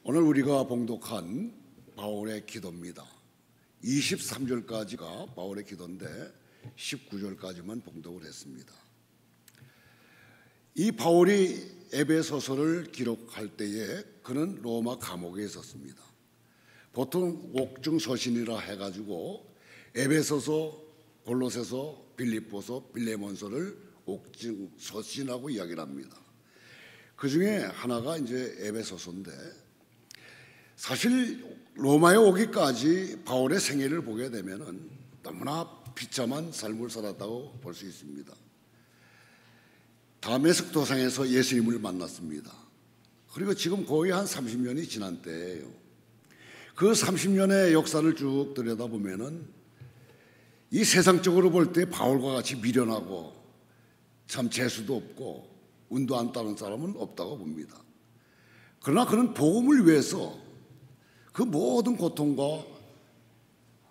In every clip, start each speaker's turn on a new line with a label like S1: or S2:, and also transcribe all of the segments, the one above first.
S1: 오늘 우리가 봉독한 바울의 기도입니다. 23절까지가 바울의 기도인데 19절까지만 봉독을 했습니다. 이 바울이 에베소서를 기록할 때에 그는 로마 감옥에 있었습니다. 보통 옥중 서신이라 해가지고 에베소서, 골로새서, 빌립보서, 빌레몬서를 옥중 서신이라고 이야기를 합니다. 그 중에 하나가 이제 에베소서인데, 사실 로마에 오기까지 바울의 생애를 보게 되면은 너무나 비참한 삶을 살았다고 볼 수 있습니다. 다메섹 도상에서 예수님을 만났습니다. 그리고 지금 거의 한 30년이 지난 때예요. 그 30년의 역사를 쭉 들여다보면은 이 세상적으로 볼 때 바울과 같이 미련하고 참 재수도 없고 운도 안 따는 사람은 없다고 봅니다. 그러나 그는 복음을 위해서 그 모든 고통과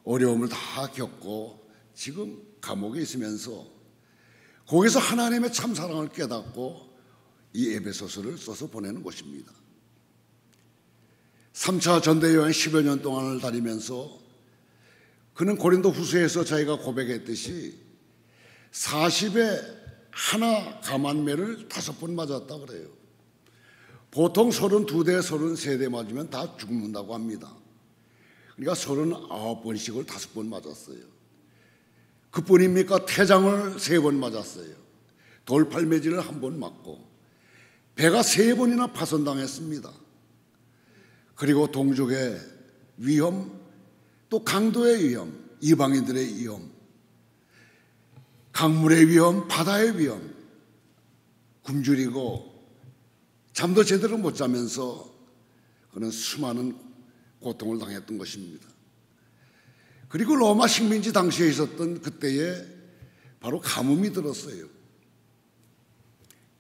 S1: 어려움을 다 겪고 지금 감옥에 있으면서 거기서 하나님의 참 사랑을 깨닫고 이 에베소서를 써서 보내는 것입니다. 3차 전대여행 10여 년 동안을 다니면서 그는 고린도 후서에서 자기가 고백했듯이 40에 하나 감한매를 5번 맞았다 그래요. 보통 32대, 33대 맞으면 다 죽는다고 합니다. 그러니까 39번씩을 5번 맞았어요. 그뿐입니까? 태장을 3번 맞았어요. 돌팔매질을 1번 맞고 배가 3번이나 파손당했습니다. 그리고 동족의 위험, 또 강도의 위험, 이방인들의 위험, 강물의 위험, 바다의 위험, 굶주리고 잠도 제대로 못 자면서 그는 수많은 고통을 당했던 것입니다. 그리고 로마 식민지 당시에 있었던 그때에 바로 가뭄이 들었어요.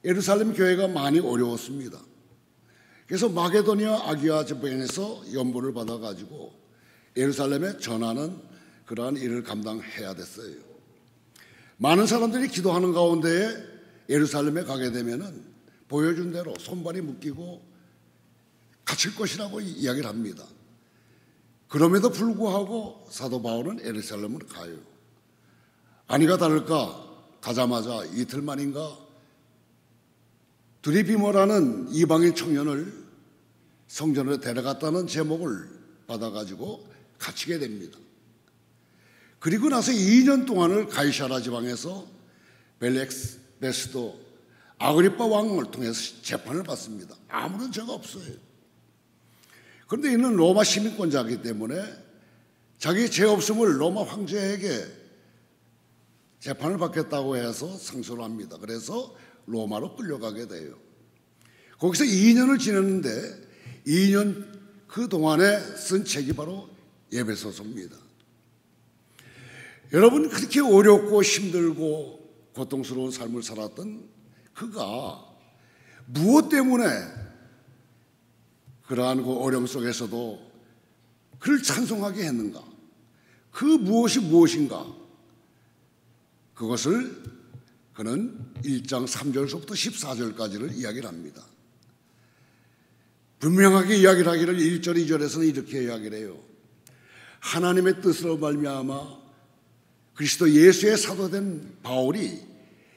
S1: 예루살렘 교회가 많이 어려웠습니다. 그래서 마게도니아 아기아 제병에서 연보를 받아가지고 예루살렘에 전하는 그러한 일을 감당해야 됐어요. 많은 사람들이 기도하는 가운데에 예루살렘에 가게 되면은 보여준 대로 손발이 묶이고 갇힐 것이라고 이야기를 합니다. 그럼에도 불구하고 사도 바울은 예루살렘으로 가요. 아니가 다를까 가자마자 이틀 만인가 두리비모라는 이방인 청년을 성전으로 데려갔다는 제목을 받아가지고 갇히게 됩니다. 그리고 나서 2년 동안을 가이사라 지방에서 벨렉스, 베스도, 아그리빠 왕을 통해서 재판을 받습니다. 아무런 죄가 없어요. 그런데 이는 로마 시민권자이기 때문에 자기 죄 없음을 로마 황제에게 재판을 받겠다고 해서 상소를 합니다. 그래서 로마로 끌려가게 돼요. 거기서 2년을 지냈는데 2년 그 동안에 쓴 책이 바로 에베소서입니다. 여러분, 그렇게 어렵고 힘들고 고통스러운 삶을 살았던 그가 무엇 때문에 그러한 그 어려움 속에서도 그를 찬송하게 했는가? 그 무엇이 무엇인가? 그것을 그는 1장 3절서부터 14절까지를 이야기를 합니다. 분명하게 이야기를 하기를 1절, 2절에서는 이렇게 이야기를 해요. 하나님의 뜻으로 말미암아 그리스도 예수의 사도된 바울이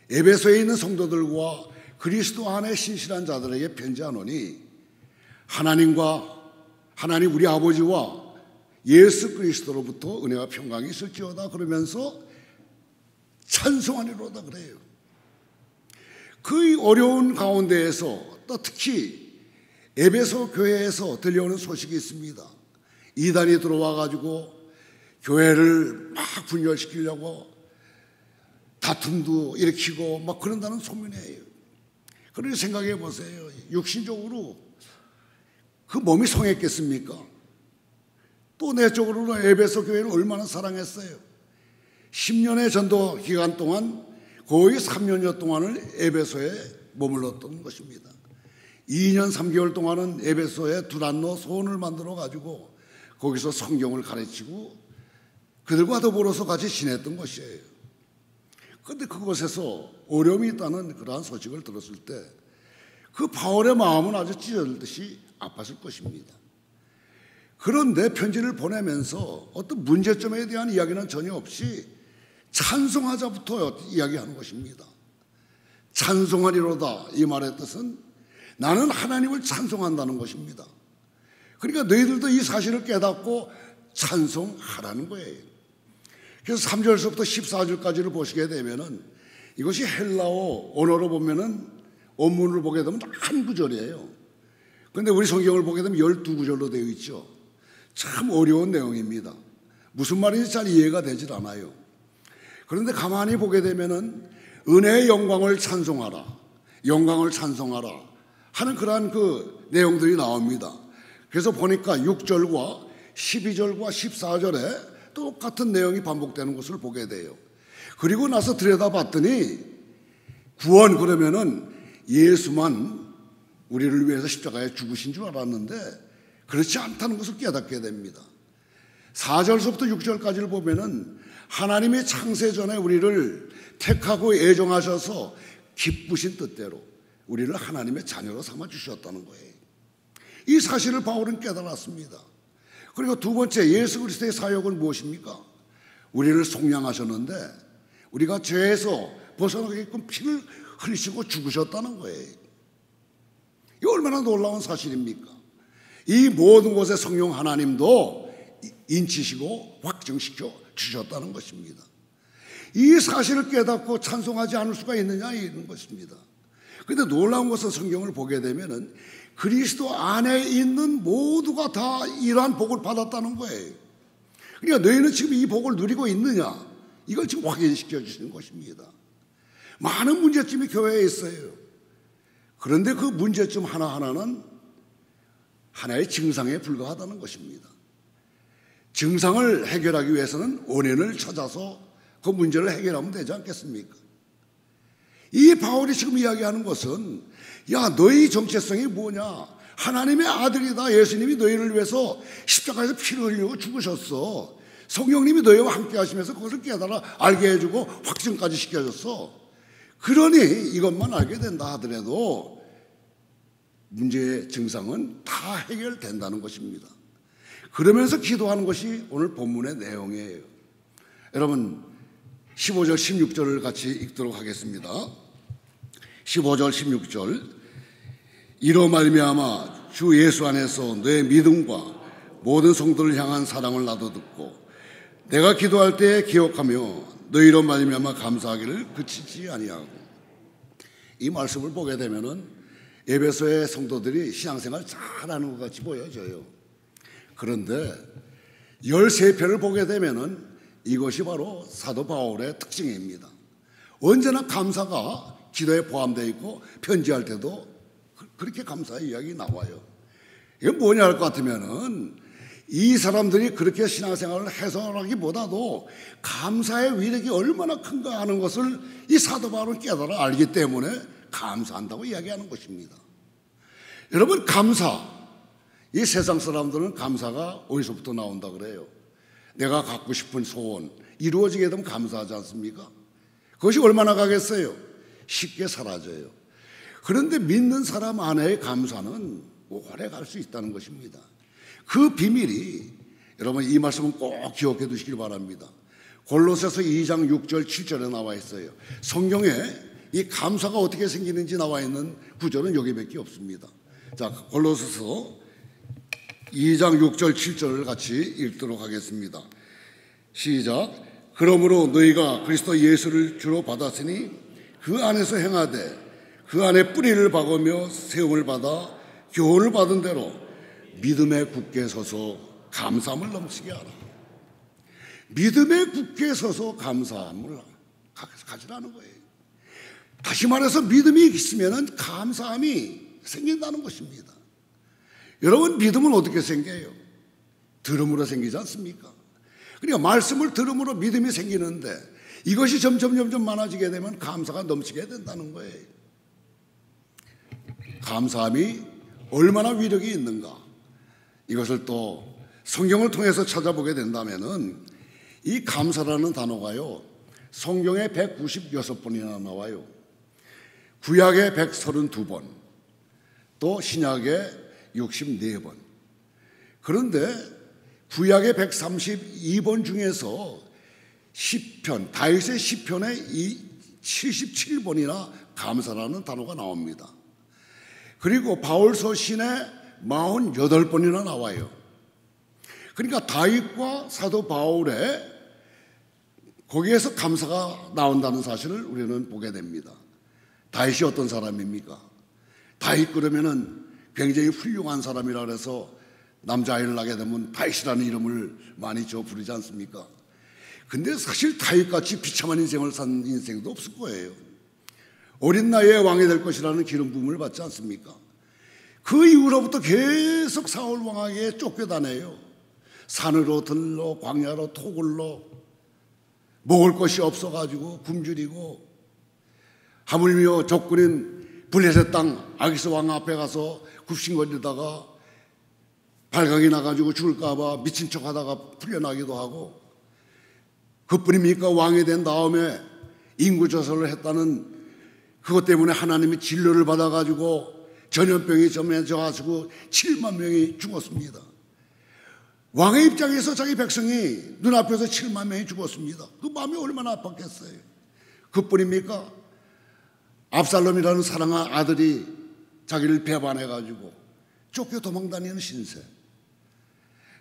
S1: 에베소에 있는 성도들과 그리스도 안에 신실한 자들에게 편지하노니 하나님 우리 아버지와 예수 그리스도로부터 은혜와 평강이 있을지어다 그러면서 찬송하리로다 그래요. 그 어려운 가운데에서 또 특히 에베소 교회에서 들려오는 소식이 있습니다. 이단이 들어와 가지고 교회를 막 분열시키려고 다툼도 일으키고 막 그런다는 소문이에요. 그렇게 생각해 보세요. 육신적으로 그 몸이 성했겠습니까? 또 내적으로는 에베소 교회를 얼마나 사랑했어요. 10년의 전도 기간 동안 거의 3년여 동안을 에베소에 머물렀던 것입니다. 2년 3개월 동안은 에베소에 두란노 소원을 만들어 가지고 거기서 성경을 가르치고 그들과 더불어서 같이 지냈던 것이에요. 그런데 그곳에서 어려움이 있다는 그러한 소식을 들었을 때 그 바울의 마음은 아주 찢어질 듯이 아팠을 것입니다. 그런데 편지를 보내면서 어떤 문제점에 대한 이야기는 전혀 없이 찬송하자부터 이야기하는 것입니다. 찬송하리로다, 이 말의 뜻은 나는 하나님을 찬송한다는 것입니다. 그러니까 너희들도 이 사실을 깨닫고 찬송하라는 거예요. 그래서 3절서부터 14절까지를 보시게 되면은 이것이 헬라어 언어로 보면은 원문을 보게 되면 한 구절이에요. 그런데 우리 성경을 보게 되면 12구절로 되어 있죠. 참 어려운 내용입니다. 무슨 말인지 잘 이해가 되질 않아요. 그런데 가만히 보게 되면은 은혜의 영광을 찬송하라, 영광을 찬송하라 하는 그러한 그 내용들이 나옵니다. 그래서 보니까 6절과 12절과 14절에 똑같은 내용이 반복되는 것을 보게 돼요. 그리고 나서 들여다봤더니 구원 그러면은 예수만 우리를 위해서 십자가에 죽으신 줄 알았는데 그렇지 않다는 것을 깨닫게 됩니다. 4절서부터 6절까지를 보면은 하나님의 창세 전에 우리를 택하고 애정하셔서 기쁘신 뜻대로 우리를 하나님의 자녀로 삼아 주셨다는 거예요. 이 사실을 바울은 깨달았습니다. 그리고 두 번째, 예수 그리스도의 사역은 무엇입니까? 우리를 속량하셨는데 우리가 죄에서 벗어나게끔 피를 흘리시고 죽으셨다는 거예요. 이 얼마나 놀라운 사실입니까? 이 모든 것에 성령 하나님도 인치시고 확증시켜 주셨다는 것입니다. 이 사실을 깨닫고 찬송하지 않을 수가 있느냐 이런 것입니다. 그런데 놀라운 것은 성경을 보게 되면은 그리스도 안에 있는 모두가 다 이러한 복을 받았다는 거예요. 그러니까 너희는 지금 이 복을 누리고 있느냐, 이걸 지금 확인시켜 주시는 것입니다. 많은 문제점이 교회에 있어요. 그런데 그 문제점 하나하나는 하나의 증상에 불과하다는 것입니다. 증상을 해결하기 위해서는 원인을 찾아서 그 문제를 해결하면 되지 않겠습니까? 이 바울이 지금 이야기하는 것은 야, 너희 정체성이 뭐냐? 하나님의 아들이다. 예수님이 너희를 위해서 십자가에서 피를 흘리고 죽으셨어. 성령님이 너희와 함께 하시면서 그것을 깨달아 알게 해주고 확증까지 시켜줬어. 그러니 이것만 알게 된다 하더라도 문제의 증상은 다 해결된다는 것입니다. 그러면서 기도하는 것이 오늘 본문의 내용이에요. 여러분 15절 16절을 같이 읽도록 하겠습니다. 15절 16절 이로 말미암아 주 예수 안에서 너의 믿음과 모든 성도를 향한 사랑을 나도 듣고 내가 기도할 때 기억하며 너희로 말미암아 감사하기를 그치지 아니하고. 이 말씀을 보게 되면은 에베소의 성도들이 신앙생활 잘하는 것 같이 보여져요. 그런데 13편을 보게 되면은 이것이 바로 사도 바울의 특징입니다. 언제나 감사가 기도에 포함되어 있고 편지할 때도 그렇게 감사의 이야기 나와요. 이게 뭐냐 할 것 같으면은 이 사람들이 그렇게 신앙생활을 해설하기보다도 감사의 위력이 얼마나 큰가 하는 것을 이 사도 바울은 깨달아 알기 때문에 감사한다고 이야기하는 것입니다. 여러분 감사, 이 세상 사람들은 감사가 어디서부터 나온다 그래요? 내가 갖고 싶은 소원 이루어지게 되면 감사하지 않습니까? 그것이 얼마나 가겠어요? 쉽게 사라져요. 그런데 믿는 사람 안에의 감사는 오래 갈 수 있다는 것입니다. 그 비밀이 여러분 이 말씀은 꼭 기억해 두시길 바랍니다. 골로새서 2장 6절 7절에 나와 있어요. 성경에 이 감사가 어떻게 생기는지 나와 있는 구절은 여기밖에 없습니다. 자, 골로새서 2장 6절 7절을 같이 읽도록 하겠습니다. 시작. 그러므로 너희가 그리스도 예수를 주로 받았으니 그 안에서 행하되 그 안에 뿌리를 박으며 세움을 받아 교훈을 받은 대로 믿음에 굳게 서서 감사함을 넘치게 하라. 믿음에 굳게 서서 감사함을 가지라는 거예요. 다시 말해서 믿음이 있으면 감사함이 생긴다는 것입니다. 여러분 믿음은 어떻게 생겨요? 들음으로 생기지 않습니까? 그러니까 말씀을 들음으로 믿음이 생기는데 이것이 점점 많아지게 되면 감사가 넘치게 된다는 거예요. 감사함이 얼마나 위력이 있는가, 이것을 또 성경을 통해서 찾아보게 된다면은 이 감사라는 단어가요 성경에 196번이나 나와요. 구약에 132번, 또 신약에 64번. 그런데 구약의 132번 중에서 시편, 다윗의 시편에 이 77번이나 감사라는 단어가 나옵니다. 그리고 바울 서신에 48번이나 나와요. 그러니까 다윗과 사도 바울의 거기에서 감사가 나온다는 사실을 우리는 보게 됩니다. 다윗이 어떤 사람입니까? 다윗 그러면은 굉장히 훌륭한 사람이라 그래서 남자아이를 낳게 되면 다윗이라는 이름을 많이 부르지 않습니까? 근데 사실 다윗같이 비참한 인생을 산 인생도 없을 거예요. 어린 나이에 왕이 될 것이라는 기름 부음을 받지 않습니까? 그 이후로부터 계속 사울 왕에게 쫓겨다녀요. 산으로 들러 광야로 토굴러 먹을 것이 없어가지고 굶주리고, 하물며 적군인 블레셋 땅 아기스 왕 앞에 가서 굽신거리다가 발각이 나가지고 죽을까봐 미친 척하다가 풀려나기도 하고, 그뿐입니까? 왕이 된 다음에 인구조사를 했다는 그것 때문에 하나님이 진료를 받아가지고 전염병이 점해져가지고 7만 명이 죽었습니다. 왕의 입장에서 자기 백성이 눈앞에서 7만 명이 죽었습니다. 그 마음이 얼마나 아팠겠어요. 그뿐입니까? 압살롬이라는 사랑한 아들이 자기를 배반해가지고 쫓겨 도망다니는 신세.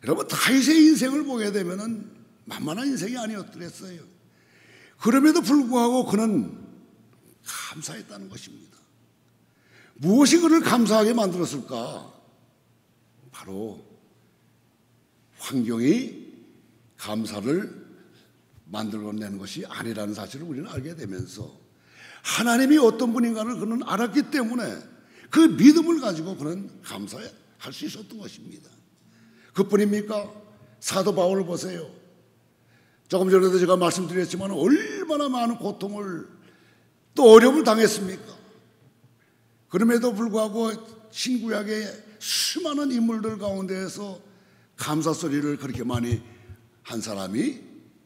S1: 여러분, 다윗의 인생을 보게 되면은 만만한 인생이 아니었더랬어요. 그럼에도 불구하고 그는 감사했다는 것입니다. 무엇이 그를 감사하게 만들었을까? 바로 환경이 감사를 만들어내는 것이 아니라는 사실을 우리는 알게 되면서, 하나님이 어떤 분인가를 그는 알았기 때문에 그 믿음을 가지고 그는 감사할 수 있었던 것입니다. 그뿐입니까? 사도 바울을 보세요. 조금 전에도 제가 말씀드렸지만 얼마나 많은 고통을 또 어려움을 당했습니까? 그럼에도 불구하고 신구약의 수많은 인물들 가운데에서 감사 소리를 그렇게 많이 한 사람이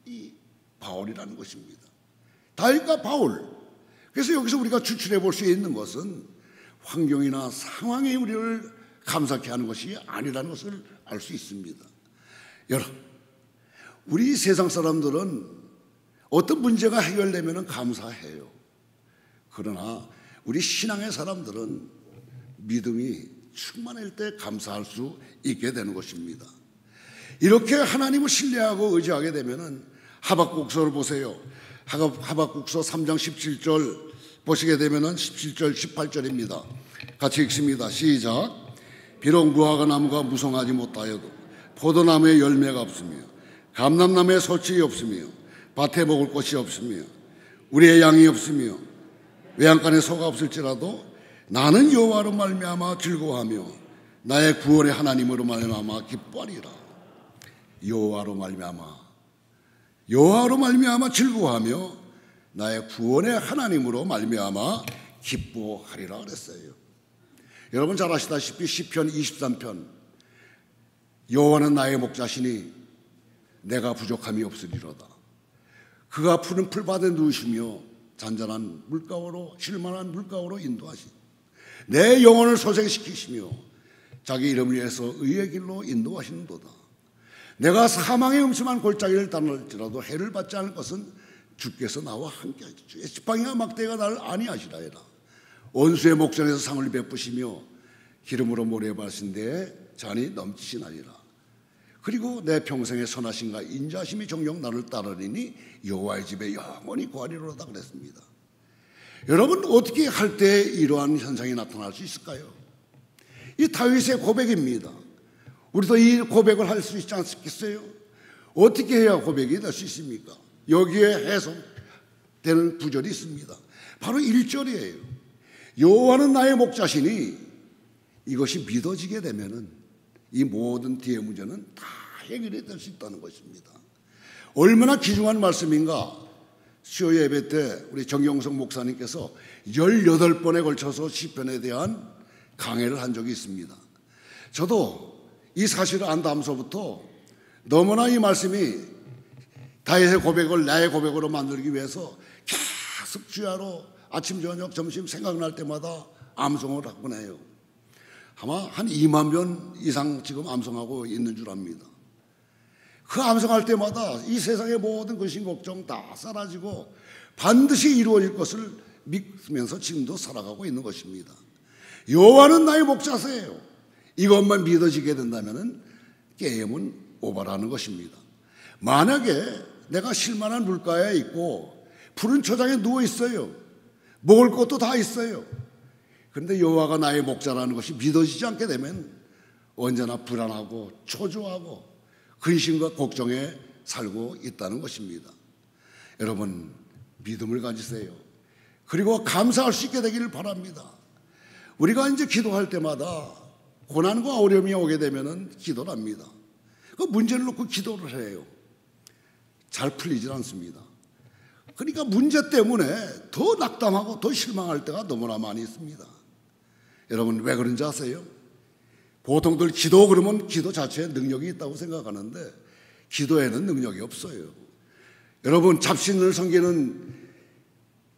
S1: 이 바울이라는 것입니다. 다윗과 바울. 그래서 여기서 우리가 추출해 볼 수 있는 것은 환경이나 상황이 우리를 감사케 하는 것이 아니라는 것을 알 수 있습니다. 여러분, 우리 세상 사람들은 어떤 문제가 해결되면 감사해요. 그러나 우리 신앙의 사람들은 믿음이 충만할 때 감사할 수 있게 되는 것입니다. 이렇게 하나님을 신뢰하고 의지하게 되면 하박국서를 보세요. 하박국서 3장 17절 보시게 되면 17절 18절입니다. 같이 읽습니다. 시작. 비록 무화과 나무가 무성하지 못하여도 포도나무에 열매가 없으며 감람나무에 소출이 없으며 밭에 먹을 것이 없으며 우리의 양이 없으며 외양간에 소가 없을지라도 나는 여호와로 말미암아 즐거워하며 나의 구원의 하나님으로 말미암아 기뻐하리라. 여호와로 말미암아 즐거워하며 나의 구원의 하나님으로 말미암아 기뻐하리라 그랬어요. 여러분 잘 아시다시피 시편 23편, 여호와는 나의 목자시니 내가 부족함이 없으리로다. 그가 푸른 풀밭에 누우시며 잔잔한 물가로 쉴만한 물가로 인도하시, 내 영혼을 소생시키시며 자기 이름을 위해서 의의 길로 인도하시는도다. 내가 사망의 음침한 골짜기를 다닐지라도 해를 받지 않을 것은 주께서 나와 함께 하시죠. 지팡이와 막대가 나를 안위하시라이다. 원수의 목전에서 상을 베푸시며 기름으로 모래밭인 데에 잔이 넘치시나이다. 그리고 내 평생의 선하심과 인자심이 종종 나를 따르리니 여호와의 집에 영원히 거하리로다 그랬습니다. 여러분, 어떻게 할 때 이러한 현상이 나타날 수 있을까요? 이 다윗의 고백입니다. 우리도 이 고백을 할 수 있지 않겠어요? 어떻게 해야 고백이 될 수 있습니까? 여기에 해석되는 구절이 있습니다. 바로 1절이에요. 여호와는 나의 목자시니, 이것이 믿어지게 되면은 이 모든 뒤의 문제는 다 해결이 될 수 있다는 것입니다. 얼마나 귀중한 말씀인가. 수요 예배 때 우리 정경석 목사님께서 18번에 걸쳐서 시편에 대한 강해를 한 적이 있습니다. 저도 이 사실을 안 다음서부터 너무나 이 말씀이 다윗의 고백을 나의 고백으로 만들기 위해서 계속 주야로 아침 저녁 점심 생각날 때마다 암송을 하곤 해요. 아마 한 2만 번 이상 지금 암송하고 있는 줄 압니다. 그 암송할 때마다 이 세상의 모든 근심 걱정 다 사라지고 반드시 이루어질 것을 믿으면서 지금도 살아가고 있는 것입니다. 여호와는 나의 목자세요. 이것만 믿어지게 된다면 게임은 오버라는 것입니다. 만약에 내가 실만한 물가에 있고 푸른 초장에 누워 있어요. 먹을 것도 다 있어요. 그런데 여호와가 나의 목자라는 것이 믿어지지 않게 되면 언제나 불안하고 초조하고 근심과 걱정에 살고 있다는 것입니다. 여러분, 믿음을 가지세요. 그리고 감사할 수 있게 되기를 바랍니다. 우리가 이제 기도할 때마다 고난과 어려움이 오게 되면 기도를 합니다. 그 문제를 놓고 기도를 해요. 잘 풀리질 않습니다. 그러니까 문제 때문에 더 낙담하고 더 실망할 때가 너무나 많이 있습니다. 여러분, 왜 그런지 아세요? 보통들 기도 그러면 기도 자체에 능력이 있다고 생각하는데 기도에는 능력이 없어요. 여러분, 잡신을 섬기는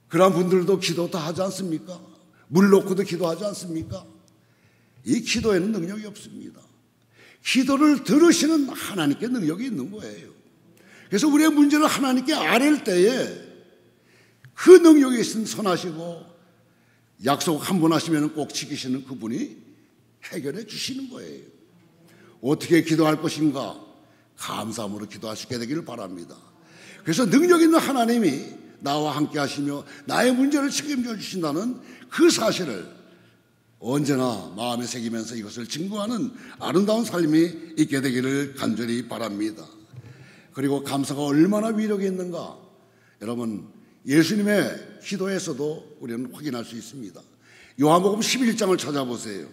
S1: 그런 분들도 기도 다 하지 않습니까? 물 놓고도 기도하지 않습니까? 이 기도에는 능력이 없습니다. 기도를 들으시는 하나님께 능력이 있는 거예요. 그래서 우리의 문제를 하나님께 아뢰을 때에 그 능력이 있으면 선하시고 약속 한 번 하시면 꼭 지키시는 그분이 해결해 주시는 거예요. 어떻게 기도할 것인가? 감사함으로 기도할 수 있게 되기를 바랍니다. 그래서 능력 있는 하나님이 나와 함께 하시며 나의 문제를 책임져 주신다는 그 사실을 언제나 마음에 새기면서 이것을 증거하는 아름다운 삶이 있게 되기를 간절히 바랍니다. 그리고 감사가 얼마나 위력이 있는가? 여러분, 예수님의 기도에서도 우리는 확인할 수 있습니다. 요한복음 11장을 찾아보세요.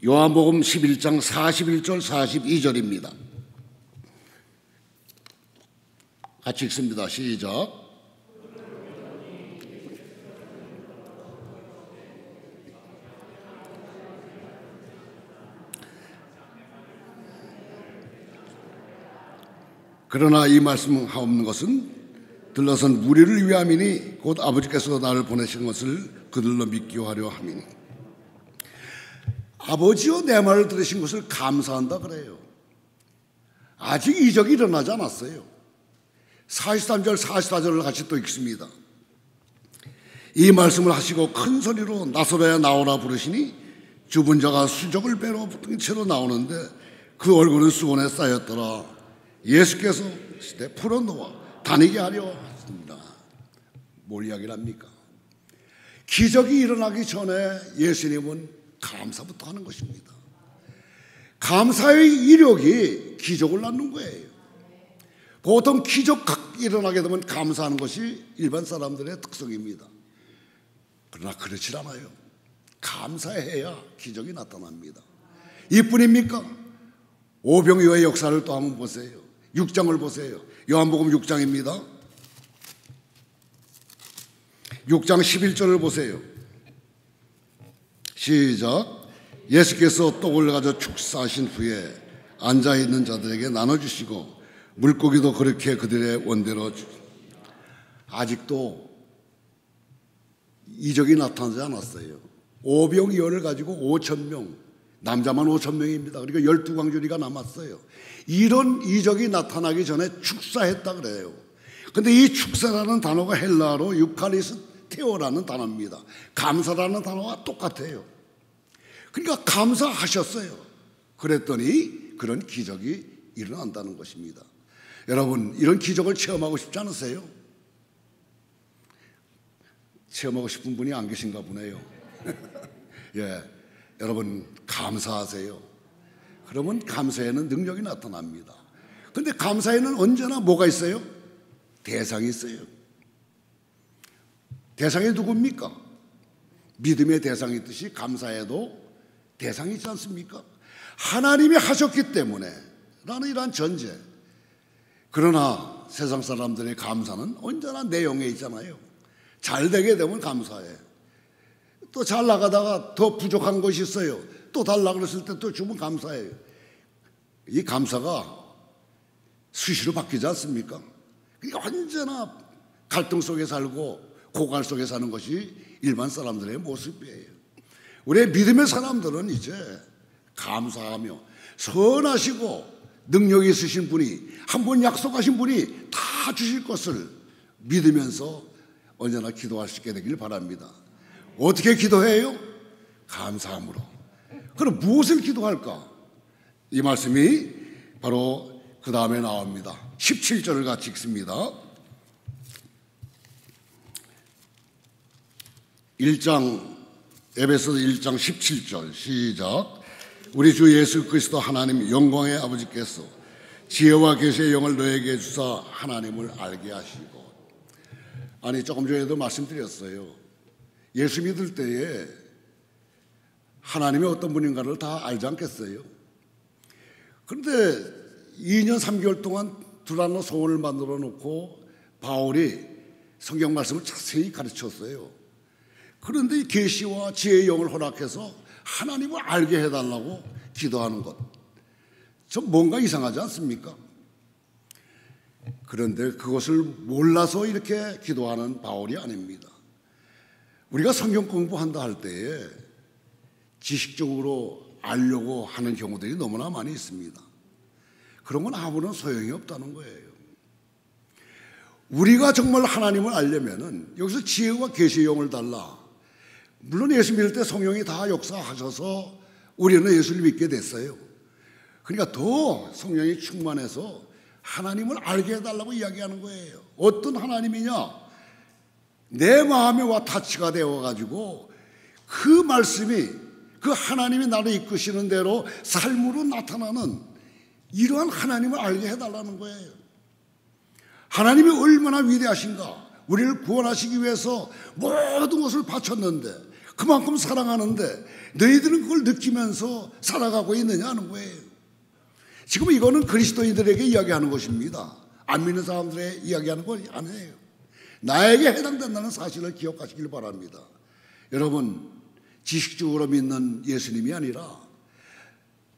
S1: 요한복음 11장 41절 42절입니다. 같이 읽습니다. 시작. 그러나 이 말씀하옵는 것은 들러선 무리를 위함이니 곧 아버지께서 나를 보내신 것을 그들로 믿게 하려 함이니. 아버지여 내 말을 들으신 것을 감사한다 그래요. 아직 이적이 일어나지 않았어요. 43절 44절을 같이 또 읽습니다. 이 말씀을 하시고 큰 소리로 나사로야 나오라 부르시니 죽은 자가 수족을 배로 붙은 채로 나오는데 그 얼굴은 수건에 쌓였더라. 예수께서 시대 풀어놓아 다니게 하려 하십니다. 뭘 이야기를 합니까? 기적이 일어나기 전에 예수님은 감사부터 하는 것입니다. 감사의 이력이 기적을 낳는 거예요. 보통 기적 일어나게 되면 감사하는 것이 일반 사람들의 특성입니다. 그러나 그렇지 않아요. 감사해야 기적이 나타납니다. 이뿐입니까? 오병이어의 역사를 또 한번 보세요. 6장을 보세요. 요한복음 6장입니다. 6장 11절을 보세요. 시작. 예수께서 떡을 가져 축사하신 후에 앉아있는 자들에게 나눠주시고 물고기도 그렇게 그들의 원대로 아직도 이적이 나타나지 않았어요. 오병이어를 가지고 5,000명, 남자만 5,000명입니다. 그러니까 12광주리가 남았어요. 이런 이적이 나타나기 전에 축사했다 그래요. 근데 이 축사라는 단어가 헬라어로 유카리스테오라는 단어입니다. 감사라는 단어와 똑같아요. 그러니까 감사하셨어요. 그랬더니 그런 기적이 일어난다는 것입니다. 여러분, 이런 기적을 체험하고 싶지 않으세요? 체험하고 싶은 분이 안 계신가 보네요. 예, 여러분 감사하세요. 그러면 감사에는 능력이 나타납니다. 그런데 감사에는 언제나 뭐가 있어요? 대상이 있어요. 대상이 누굽니까? 믿음의 대상이 있듯이 감사에도 대상이 있지 않습니까? 하나님이 하셨기 때문에 라는 이러한 전제. 그러나 세상 사람들의 감사는 언제나 내용에 있잖아요. 잘 되게 되면 감사해. 또 잘 나가다가 더 부족한 것이 있어요. 또 달라고 그랬을 때 또 주면 감사해요. 이 감사가 수시로 바뀌지 않습니까? 그러니까 언제나 갈등 속에 살고 고갈 속에 사는 것이 일반 사람들의 모습이에요. 우리의 믿음의 사람들은 이제 감사하며 선하시고 능력이 있으신 분이, 한 번 약속하신 분이 다 주실 것을 믿으면서 언제나 기도할 수 있게 되길 바랍니다. 어떻게 기도해요? 감사함으로. 그럼 무엇을 기도할까? 이 말씀이 바로 그 다음에 나옵니다. 17절을 같이 읽습니다. 에베소서 1장 17절 시작. 우리 주 예수 그리스도 하나님 영광의 아버지께서 지혜와 계시의 영을 너에게 주사 하나님을 알게 하시고. 아니, 조금 전에도 말씀드렸어요. 예수 믿을 때에 하나님이 어떤 분인가를 다 알지 않겠어요? 그런데 2년 3개월 동안 두란노 소원을 만들어 놓고 바울이 성경 말씀을 자세히 가르쳤어요. 그런데 이 계시와 지혜의 영을 허락해서 하나님을 알게 해달라고 기도하는 것, 좀 뭔가 이상하지 않습니까? 그런데 그것을 몰라서 이렇게 기도하는 바울이 아닙니다. 우리가 성경 공부한다 할 때에 지식적으로 알려고 하는 경우들이 너무나 많이 있습니다. 그런 건 아무런 소용이 없다는 거예요. 우리가 정말 하나님을 알려면은 여기서 지혜와 계시의 영을 달라. 물론 예수 믿을 때 성령이 다 역사하셔서 우리는 예수를 믿게 됐어요. 그러니까 더 성령이 충만해서 하나님을 알게 해달라고 이야기하는 거예요. 어떤 하나님이냐? 내 마음에 와 타치가 되어가지고 그 말씀이, 그 하나님이 나를 이끄시는 대로 삶으로 나타나는 이러한 하나님을 알게 해달라는 거예요. 하나님이 얼마나 위대하신가. 우리를 구원하시기 위해서 모든 것을 바쳤는데, 그만큼 사랑하는데 너희들은 그걸 느끼면서 살아가고 있느냐 하는 거예요. 지금 이거는 그리스도인들에게 이야기하는 것입니다. 안 믿는 사람들에게 이야기하는 건 아니에요. 나에게 해당된다는 사실을 기억하시길 바랍니다. 여러분, 지식적으로 믿는 예수님이 아니라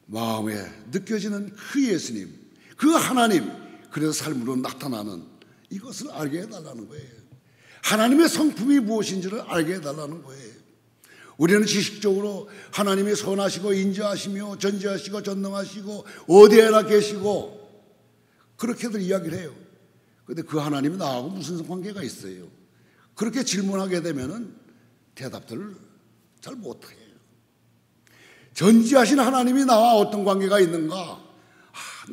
S1: 마음에 느껴지는 그 예수님, 그 하나님, 그래서 삶으로 나타나는 이것을 알게 해달라는 거예요. 하나님의 성품이 무엇인지를 알게 해달라는 거예요. 우리는 지식적으로 하나님이 선하시고 인자하시며 전지하시고 전능하시고 어디에나 계시고 그렇게들 이야기를 해요. 그런데 그 하나님이 나하고 무슨 관계가 있어요? 그렇게 질문하게 되면은 대답들을 잘 못해요. 전지하신 하나님이 나와 어떤 관계가 있는가?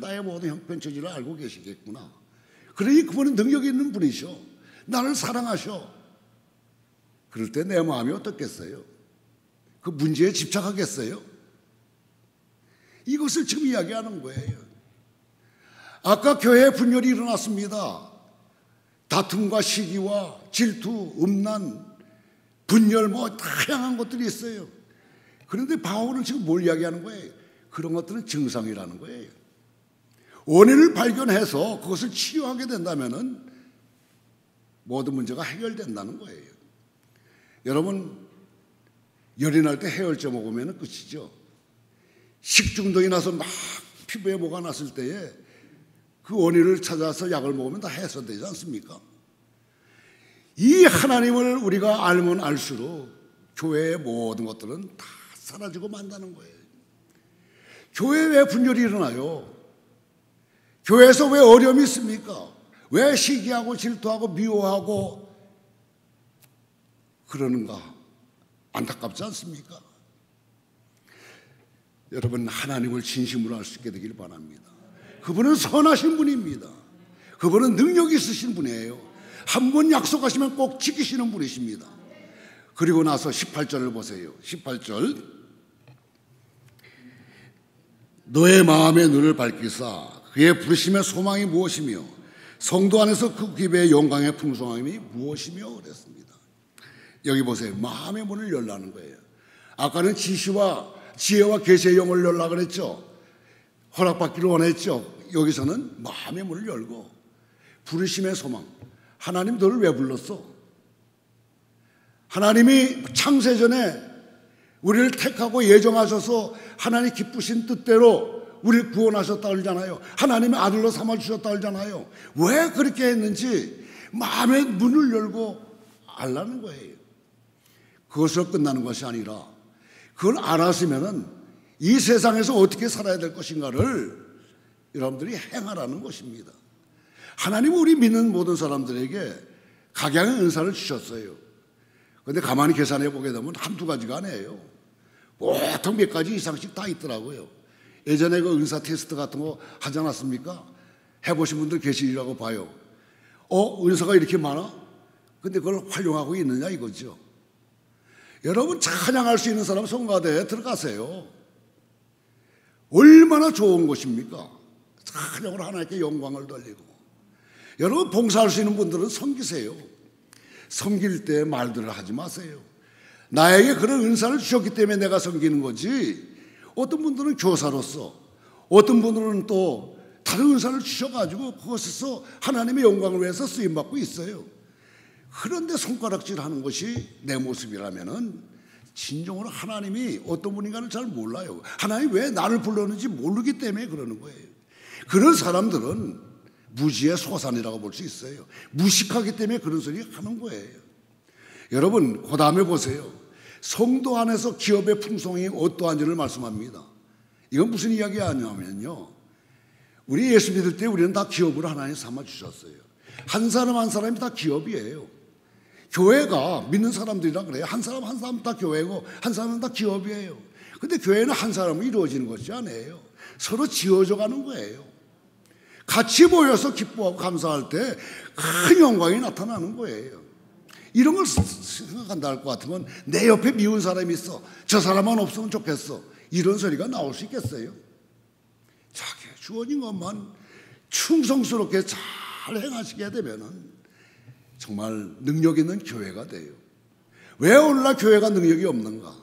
S1: 나의 모든 형편처지를 알고 계시겠구나. 그러니 그분은 능력이 있는 분이셔. 나를 사랑하셔. 그럴 때 내 마음이 어떻겠어요? 그 문제에 집착하겠어요? 이것을 지금 이야기하는 거예요. 아까 교회에 분열이 일어났습니다. 다툼과 시기와 질투, 음란, 분열, 다양한 것들이 있어요. 그런데 바울은 지금 뭘 이야기하는 거예요? 그런 것들은 증상이라는 거예요. 원인을 발견해서 그것을 치유하게 된다면은 모든 문제가 해결된다는 거예요. 여러분, 열이 날 때 해열제 먹으면 끝이죠. 식중독이 나서 막 피부에 뭐가 났을 때에 그 원인을 찾아서 약을 먹으면 다 해소되지 않습니까? 이 하나님을 우리가 알면 알수록 교회의 모든 것들은 다 사라지고 만다는 거예요. 교회에 왜 분열이 일어나요? 교회에서 왜 어려움이 있습니까? 왜 시기하고 질투하고 미워하고 그러는가? 안타깝지 않습니까? 여러분, 하나님을 진심으로 알 수 있게 되길 바랍니다. 그분은 선하신 분입니다. 그분은 능력이 있으신 분이에요. 한 번 약속하시면 꼭 지키시는 분이십니다. 그리고 나서 18절을 보세요. 18절. 너의 마음의 눈을 밝히사 그의 부르심의 소망이 무엇이며 성도 안에서 그 기배의 영광의 풍성함이 무엇이며 그랬습니다. 여기 보세요. 마음의 문을 열라는 거예요. 아까는 지혜와 계시의 영을 열라 그랬죠. 허락받기를 원했죠. 여기서는 마음의 문을 열고 부르심의 소망. 하나님 너를 왜 불렀어? 하나님이 창세전에 우리를 택하고 예정하셔서 하나님 기쁘신 뜻대로 우리를 구원하셨다 그러잖아요. 하나님의 아들로 삼아주셨다 그러잖아요. 왜 그렇게 했는지 마음의 문을 열고 알라는 거예요. 그것으로 끝나는 것이 아니라 그걸 알았으면은 이 세상에서 어떻게 살아야 될 것인가를 여러분들이 행하라는 것입니다. 하나님은 우리 믿는 모든 사람들에게 각양의 은사를 주셨어요. 그런데 가만히 계산해 보게 되면 한두 가지가 아니에요. 보통 몇 가지 이상씩 다 있더라고요. 예전에 그 은사 테스트 같은 거 하지 않았습니까? 해보신 분들 계시리라고 봐요. 은사가 이렇게 많아? 근데 그걸 활용하고 있느냐 이거죠. 여러분, 찬양할 수 있는 사람 성가대에 들어가세요. 얼마나 좋은 것입니까? 찬양으로 하나님께 영광을 돌리고. 여러분, 봉사할 수 있는 분들은 섬기세요. 섬길 때 말들을 하지 마세요. 나에게 그런 은사를 주셨기 때문에 내가 섬기는 거지. 어떤 분들은 교사로서, 어떤 분들은 또 다른 은사를 주셔가지고 그것에서 하나님의 영광을 위해서 쓰임받고 있어요. 그런데 손가락질하는 것이 내 모습이라면은 진정으로 하나님이 어떤 분인가를 잘 몰라요. 하나님이 왜 나를 불렀는지 모르기 때문에 그러는 거예요. 그런 사람들은 무지의 소산이라고 볼 수 있어요. 무식하기 때문에 그런 소리 하는 거예요. 여러분, 그 다음에 보세요. 성도 안에서 기업의 풍성이 어떠한지를 말씀합니다. 이건 무슨 이야기 아니냐면요, 우리 예수 믿을 때 우리는 다 기업으로 하나님 삼아 주셨어요. 한 사람 한 사람이 다 기업이에요. 교회가 믿는 사람들이라 그래요. 한 사람 한 사람 다 교회고 한 사람은 다 기업이에요. 근데 교회는 한 사람으로 이루어지는 것이 아니에요. 서로 지어져 가는 거예요. 같이 모여서 기뻐하고 감사할 때 큰 영광이 나타나는 거예요. 이런 걸 생각한다 할 것 같으면 내 옆에 미운 사람이 있어, 저 사람만 없으면 좋겠어, 이런 소리가 나올 수 있겠어요? 자기 주어진 것만 충성스럽게 잘 행하시게 되면은 정말 능력 있는 교회가 돼요. 왜 오늘날 교회가 능력이 없는가?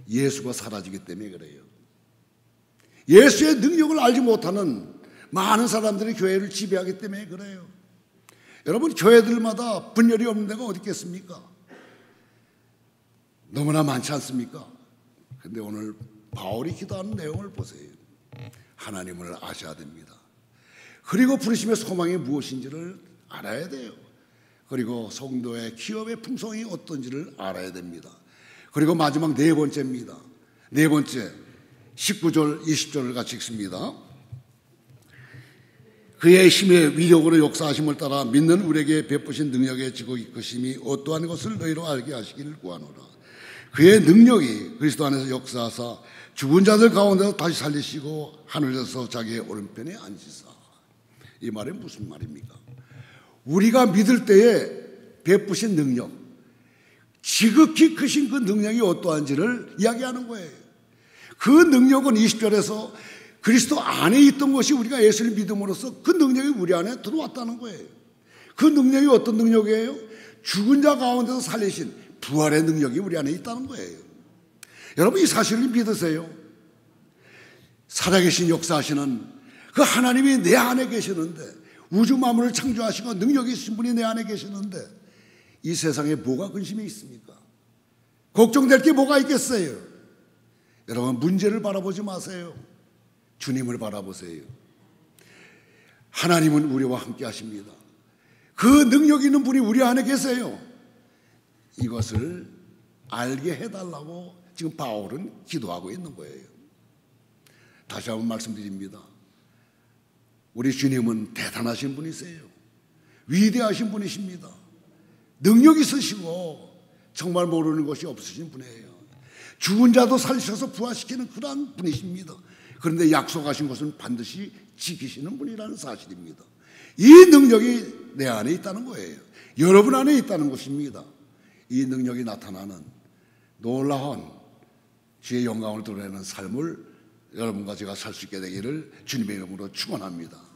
S1: 예수가 사라지기 때문에 그래요. 예수의 능력을 알지 못하는 많은 사람들이 교회를 지배하기 때문에 그래요. 여러분, 교회들마다 분열이 없는 데가 어디 있겠습니까? 너무나 많지 않습니까? 근데 오늘 바울이 기도하는 내용을 보세요. 하나님을 아셔야 됩니다. 그리고 부르심의 소망이 무엇인지를 알아야 돼요. 그리고 성도의 기업의 풍성이 어떤지를 알아야 됩니다. 그리고 마지막 네 번째입니다. 네 번째, 19절 20절을 같이 읽습니다. 그의 힘의 위력으로 역사하심을 따라 믿는 우리에게 베푸신 능력의 지극히 크심이 어떠한 것을 너희로 알게 하시기를 구하노라. 그의 능력이 그리스도 안에서 역사하사 죽은 자들 가운데서 다시 살리시고 하늘에서 자기의 오른편에 앉으사. 이 말이 무슨 말입니까? 우리가 믿을 때에 베푸신 능력, 지극히 크신 그 능력이 어떠한지를 이야기하는 거예요. 그 능력은 20절에서 그리스도 안에 있던 것이 우리가 예수를 믿음으로써 그 능력이 우리 안에 들어왔다는 거예요. 그 능력이 어떤 능력이에요? 죽은 자 가운데서 살리신 부활의 능력이 우리 안에 있다는 거예요. 여러분, 이 사실을 믿으세요. 살아계신 역사하시는 그 하나님이 내 안에 계시는데, 우주 만물을 창조하시고 능력이 있으신 분이 내 안에 계시는데 이 세상에 뭐가 근심이 있습니까? 걱정될 게 뭐가 있겠어요? 여러분, 문제를 바라보지 마세요. 주님을 바라보세요. 하나님은 우리와 함께 하십니다. 그 능력 있는 분이 우리 안에 계세요. 이것을 알게 해달라고 지금 바울은 기도하고 있는 거예요. 다시 한번 말씀드립니다. 우리 주님은 대단하신 분이세요. 위대하신 분이십니다. 능력 있으시고 정말 모르는 것이 없으신 분이에요. 죽은 자도 살리셔서 부활시키는 그러한 분이십니다. 그런데 약속하신 것은 반드시 지키시는 분이라는 사실입니다. 이 능력이 내 안에 있다는 거예요. 여러분 안에 있다는 것입니다. 이 능력이 나타나는 놀라운 주의 영광을 드러내는 삶을 여러분과 제가 살 수 있게 되기를 주님의 이름으로 축원합니다.